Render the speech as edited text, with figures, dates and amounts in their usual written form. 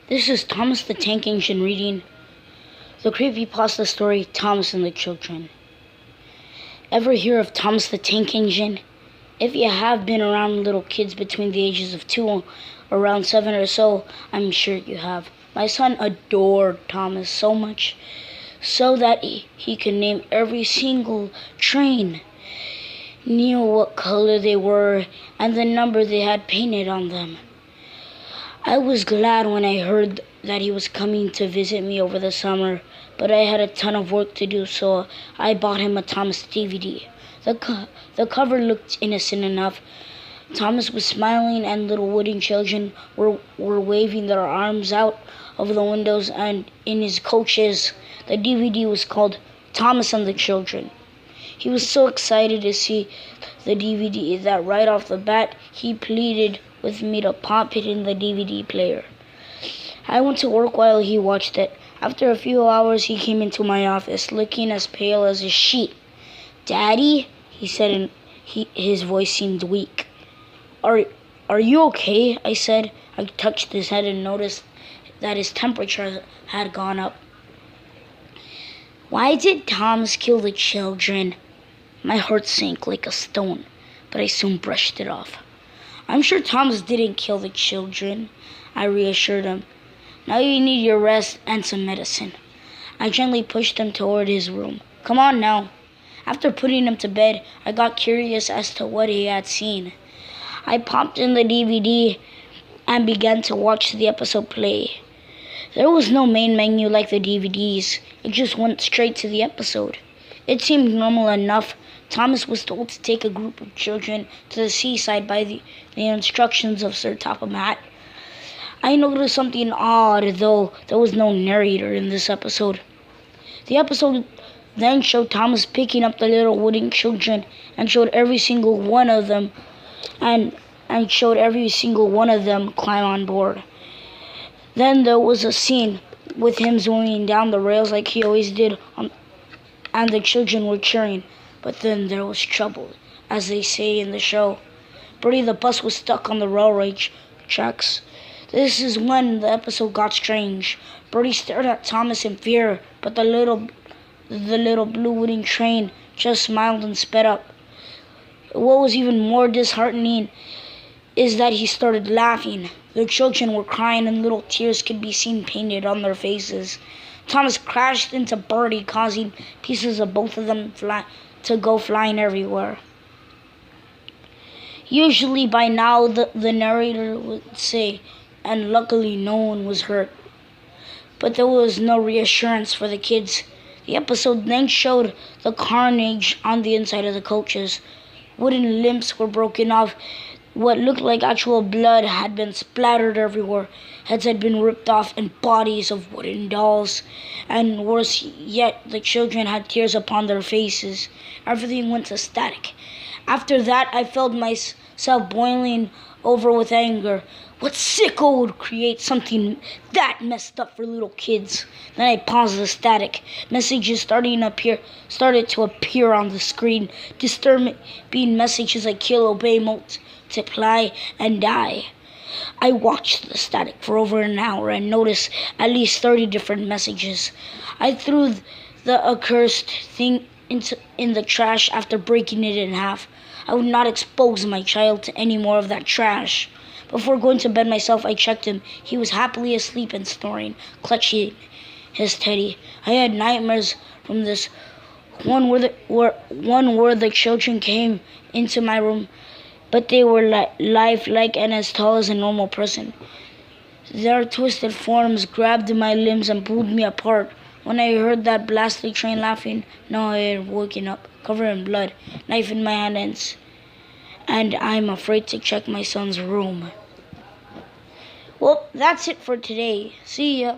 This is Thomas the Tank Engine reading the creepypasta story Thomas and the Children. Ever hear of Thomas the Tank Engine? If you have been around little kids between the ages of 2 around 7 or so, I'm sure you have. My son adored Thomas so much so that he could name every single train, knew what color they were, and the number they had painted on them. I was glad when I heard that he was coming to visit me over the summer, but I had a ton of work to do, so I bought him a Thomas DVD. The cover looked innocent enough. Thomas was smiling and little wooden children were waving their arms out of the windows and in his coaches. The DVD was called Thomas and the Children. He was so excited to see the DVD that right off the bat he pleaded with me to pop it in the DVD player. I went to work while he watched it. After a few hours he came into my office looking as pale as a sheet. "Daddy," he said, and his voice seemed weak. Are you okay?" I said. I touched his head and noticed that his temperature had gone up. "Why did Thomas kill the children?" My heart sank like a stone, but I soon brushed it off. "I'm sure Thomas didn't kill the children," I reassured him. "Now you need your rest and some medicine." I gently pushed him toward his room. "Come on now." After putting him to bed, I got curious as to what he had seen. I popped in the DVD and began to watch the episode play. There was no main menu like the DVDs. It just went straight to the episode. It seemed normal enough. Thomas was told to take a group of children to the seaside by the instructions of Sir Topham Hatt. I noticed something odd, though there was no narrator in this episode. The episode then showed Thomas picking up the little wooden children and showed every single one of them climb on board. Then there was a scene with him zooming down the rails like he always did, and the children were cheering. But then there was trouble, as they say in the show. Bertie the bus was stuck on the railroad tracks. This is when the episode got strange. Bertie stared at Thomas in fear, but the little blue wooden train just smiled and sped up. What was even more disheartening is that he started laughing. The children were crying and little tears could be seen painted on their faces. Thomas crashed into Bertie, causing pieces of both of them to go flying everywhere. Usually by now the narrator would say, "And luckily no one was hurt." But there was no reassurance for the kids. The episode then showed the carnage on the inside of the coaches. Wooden limbs were broken off. What looked like actual blood had been splattered everywhere. Heads had been ripped off and bodies of wooden dolls. And worse yet, the children had tears upon their faces. Everything went to static. After that, I felt myself boiling over with anger. What sicko would create something that messed up for little kids? Then I paused the static. Messages started to appear on the screen. Disturbing messages like kill, obey, multiply, and die. I watched the static for over an hour and noticed at least 30 different messages. I threw the accursed thing in the trash after breaking it in half. I would not expose my child to any more of that trash. Before going to bed myself, I checked him. He was happily asleep and snoring, clutching his teddy. I had nightmares from this. One where the children came into my room, but they were lifelike and as tall as a normal person. Their twisted forms grabbed my limbs and pulled me apart. When I heard that blasted train laughing, now I had woken up, covered in blood, knife in my hands, and I'm afraid to check my son's room. Well, that's it for today. See ya.